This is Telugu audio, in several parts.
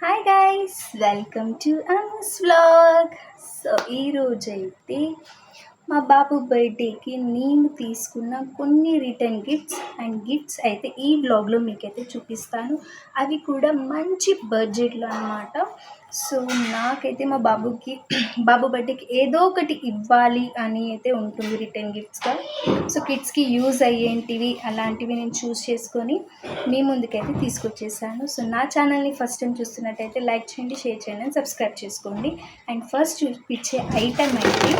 Hi guys, welcome to Anas vlog. So ఈరోజైతే మా బాబు బర్త్డేకి నేను తీసుకున్న కొన్ని రిటర్న్ గిఫ్ట్స్ అయితే ఈ వ్లాగ్లో మీకైతే చూపిస్తాను. అవి కూడా మంచి బడ్జెట్లో అనమాట. సో నాకైతే మా బాబు బర్త్డేకి ఏదో ఒకటి ఇవ్వాలి అని అయితే ఉంటుంది రిటర్న్ గిఫ్ట్స్గా. సో కిడ్స్కి యూజ్ అయ్యేంటివి అలాంటివి నేను చూస్ చేసుకొని మీ ముందుకైతే తీసుకొచ్చేసాను. సో నా ఛానల్ని ఫస్ట్ టైం చూస్తున్నట్టయితే లైక్ చేయండి, షేర్ చేయండి, సబ్స్క్రైబ్ చేసుకోండి. అండ్ ఫస్ట్ చూపించే ఐటమ్ అయితే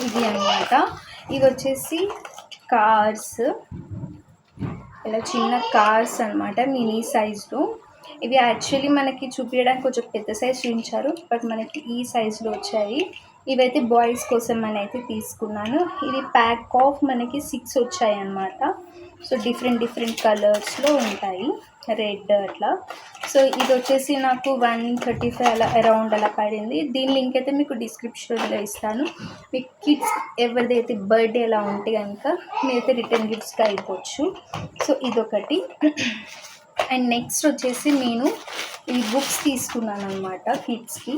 ఇది అనమాట. ఇవి వచ్చేసి కార్స్, ఇలా చిన్న కార్స్ అనమాట, మినీ సైజులో. ఇవి యాక్చువల్లీ మనకి చూపించడానికి కొంచెం పెద్ద సైజ్ చూపించారు, బట్ మనకి ఈ సైజులో వచ్చాయి. ఇవైతే బాయ్స్ కోసం అని అయితే తీసుకున్నాను. ఇది ప్యాక్ ఆఫ్ మనకి 6 వచ్చాయి అన్నమాట. సో డిఫరెంట్ కలర్స్లో ఉంటాయి, రెడ్ అట్లా. సో ఇది వచ్చేసి నాకు 135 అలా అరౌండ్ అలా పడింది. దీని లింక్ అయితే మీకు డిస్క్రిప్షన్లో ఇస్తాను. మీకు కిడ్స్ ఎవరిదైతే బర్త్డే అలా ఉంటే కనుక మీరైతే రిటర్న్ గిఫ్ట్స్గా అయిపోవచ్చు. సో ఇదొకటి. అండ్ నెక్స్ట్ వచ్చేసి నేను ఈ బుక్స్ తీసుకున్నాను అనమాట కిడ్స్కి.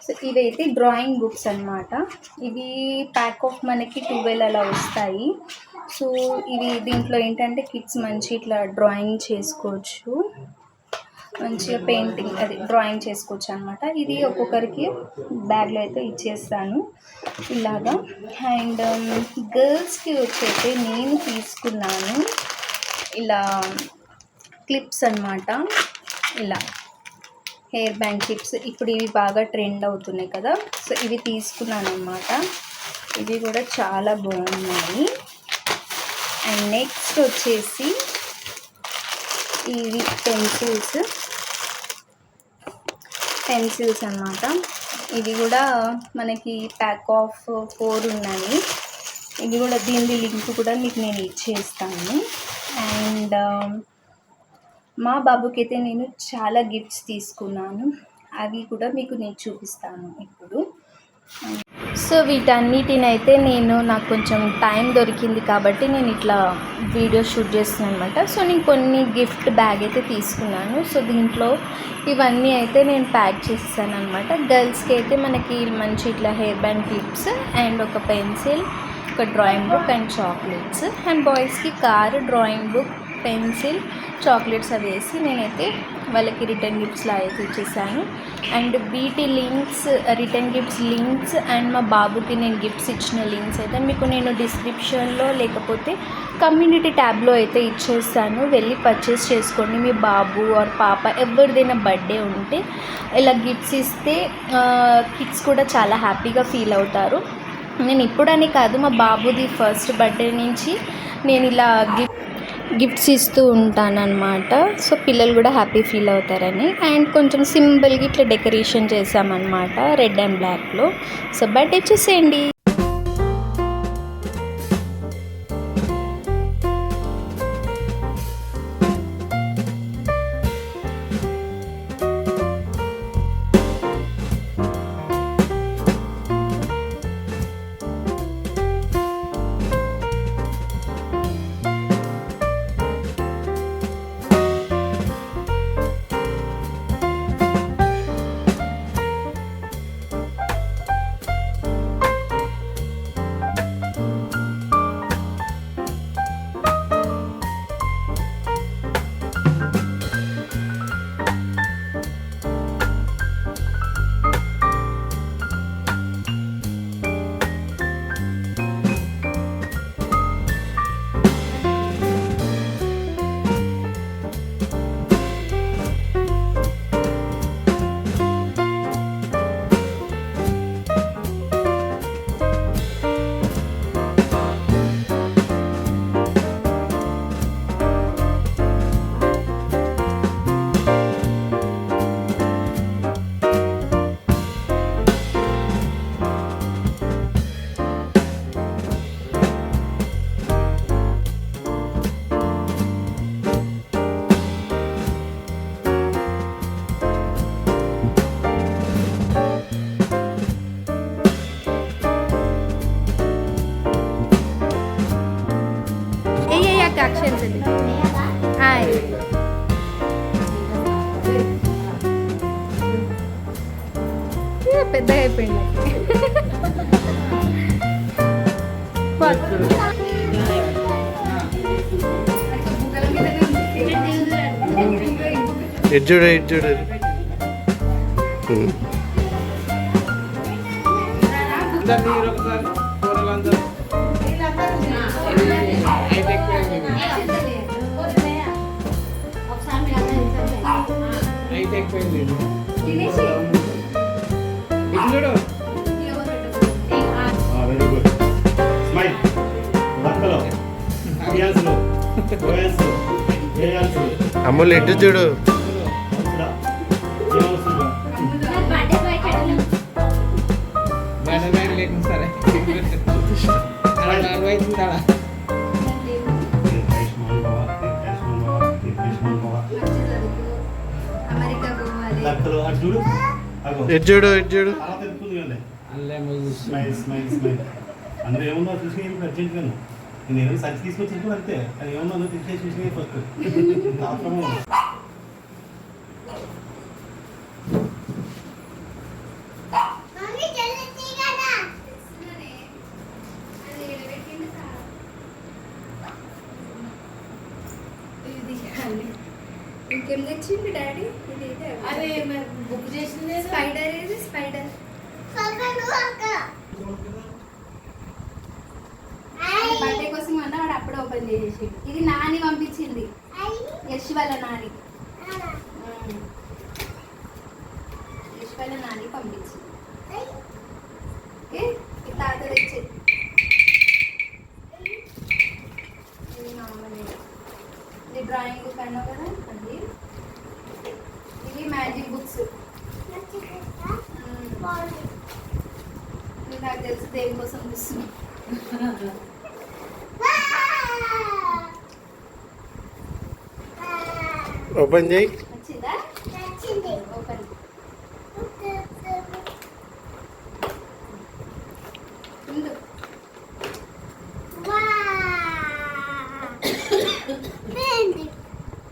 సో ఇవైతే డ్రాయింగ్ బుక్స్ అనమాట. ఇవి ప్యాక్ ఆఫ్ మనకి 12 అలా వస్తాయి. సో ఇవి దీంట్లో ఏంటంటే కిడ్స్ మంచి ఇట్లా డ్రాయింగ్ చేసుకోవచ్చు, మంచిగా పెయింటింగ్ అది డ్రాయింగ్ చేసుకోవచ్చు అనమాట. ఇది ఒక్కొక్కరికి బ్యాగ్లో అయితే ఇచ్చేస్తాను ఇలాగా. అండ్ గర్ల్స్కి వచ్చైతే నేను తీసుకున్నాను ఇలా క్లిప్స్ అనమాట, ఇలా హెయిర్ బ్యాండ్ క్లిప్స్. ఇప్పుడు ఇవి బాగా ట్రెండ్ అవుతున్నాయి కదా, సో ఇవి తీసుకున్నాను అనమాట. ఇవి కూడా చాలా బాగున్నాయి. అండ్ నెక్స్ట్ వచ్చేసి ఇవి పెన్సిల్స్ అనమాట. ఇవి కూడా మనకి ప్యాక్ ఆఫ్ 4 ఉన్నాయి. ఇది కూడా దీని లింక్ కూడా మీకు నేను ఇచ్చేస్తాను. అండ్ మా బాబుకి అయితే నేను చాలా గిఫ్ట్స్ తీసుకున్నాను, అవి కూడా మీకు నేను చూపిస్తాను ఇప్పుడు. సో వీటన్నిటినైతే నాకు కొంచెం టైం దొరికింది కాబట్టి నేను ఇట్లా వీడియో షూట్ చేస్తున్నాను అనమాట. సో నేను కొన్ని గిఫ్ట్ బ్యాగ్ అయితే తీసుకున్నాను. సో దీంట్లో ఇవన్నీ అయితే నేను ప్యాక్ చేసేసాను అనమాట. గర్ల్స్కి అయితే మనకి మంచి ఇట్లా హెయిర్ బ్యాండ్ క్లిప్స్ అండ్ ఒక పెన్సిల్, ఒక drawing book and chocolates. And బాయ్స్కి car, drawing book, pencil, chocolates అవి వేసి నేనైతే వాళ్ళకి రిటర్న్ గిఫ్ట్స్లా అయితే ఇచ్చేసాను. అండ్ వీటి links, return gifts links and మా బాబుకి నేను గిఫ్ట్స్ ఇచ్చిన లింక్స్ అయితే మీకు నేను డిస్క్రిప్షన్లో లేకపోతే కమ్యూనిటీ ట్యాబ్లో అయితే ఇచ్చేస్తాను. వెళ్ళి పర్చేస్ చేసుకోండి. మీ బాబు ఆర్ పాప ఎవరిదైనా బర్త్డే ఉంటే ఇలా గిఫ్ట్స్ ఇస్తే కిడ్స్ కూడా చాలా హ్యాపీగా ఫీల్ అవుతారు. నేను ఇప్పుడని కాదు, మా బాబుది ఫస్ట్ బర్త్డే నుంచి నేను ఇలా గిఫ్ట్స్ ఇస్తూ ఉంటానన్నమాట. సో పిల్లలు కూడా హ్యాపీ ఫీల్ అవుతారని. అండ్ కొంచెం సింపుల్గా ఇట్లా డెకరేషన్ చేసామన్నమాట రెడ్ అండ్ బ్లాక్లో. సో బర్త్డే చూసేయండి. పెద్దగా అయిపోయింది. ఎడ్జుడు ఎడ్జుడు అమ్ములు ఎటు చూడు. ఎడ్జుడు ఎడ్జుడు అందులో ఏమన్నా చూసి అర్జెంట్గా నేను ఏమైనా సర్చ్ తీసుకొచ్చి కూడా అంతే అది ఏమన్నా తీసుకొచ్చి చూసి ఫస్ట్ ఇంకేం తెచ్చింది డాడీ? అదే బుక్ చేసింది. స్పైడర్ ఏది? స్పైడర్ బర్త్డే కోసం అన్న వాడు అప్పుడే ఓపెన్ చేసేసి. ఇది నాని పంపించింది, యశ్ వాళ్ళ నాని. యశ్ వాళ్ళ నాని పంపించింది. ఓకే, ఈ తాత తెచ్చి ఇది మామూలు. ఇది డ్రాయింగ్ బుక్ అన్నావు కదా అది. ఇవి మ్యాజిక్ బుక్స్. నాకు తెలుసు దేనికోసం చూస్తున్నాను. ఓపెన్ చేయి. వచ్చిందా? ఓపెన్.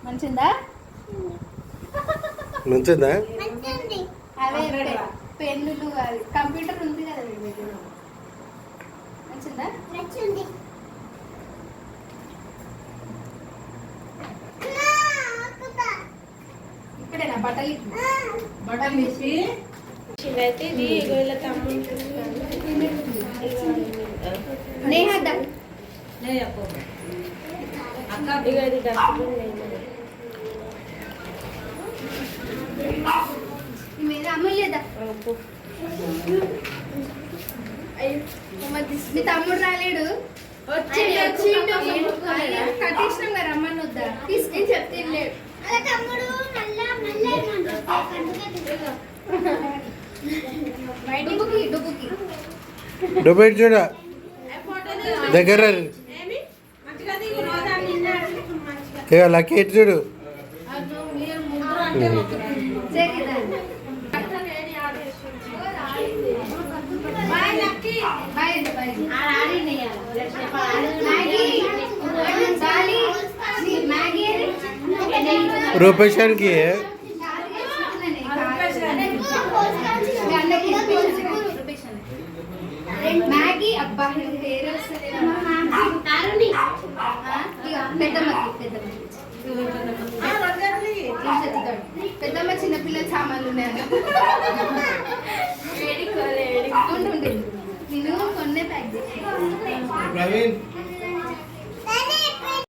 మంచిందా? మంచిదా? అవే పెన్నులు, అది కంప్యూటర్ ఉంది కదా మీ దగ్గర. మంచిందా? ఇక్కడేనా బట్టలు? బటన్ వేసి అయితే ఇది వీళ్ళ తమ్ముడు నేహద్దా అక్క ఇక ఇది డస్ట్బిన్ మీద అమ్మలేదా? మీ తమ్ముడు రాలేడు. కట్టించినాం కదా రమ్మని వద్దా? తీసుకుని చెప్తే డుబ్బుకి డొబెట్ చూడ దగ్గర ఇక లక్కీ ఎటు చూడు. రూపేశానికి మ్యాగీ. అబ్బా పేరు పెద్దమ్మ చిన్నపిల్లల సామాన్లు ఉన్నాయన్న. నేను కొన్నే ప్యాక్ చేసి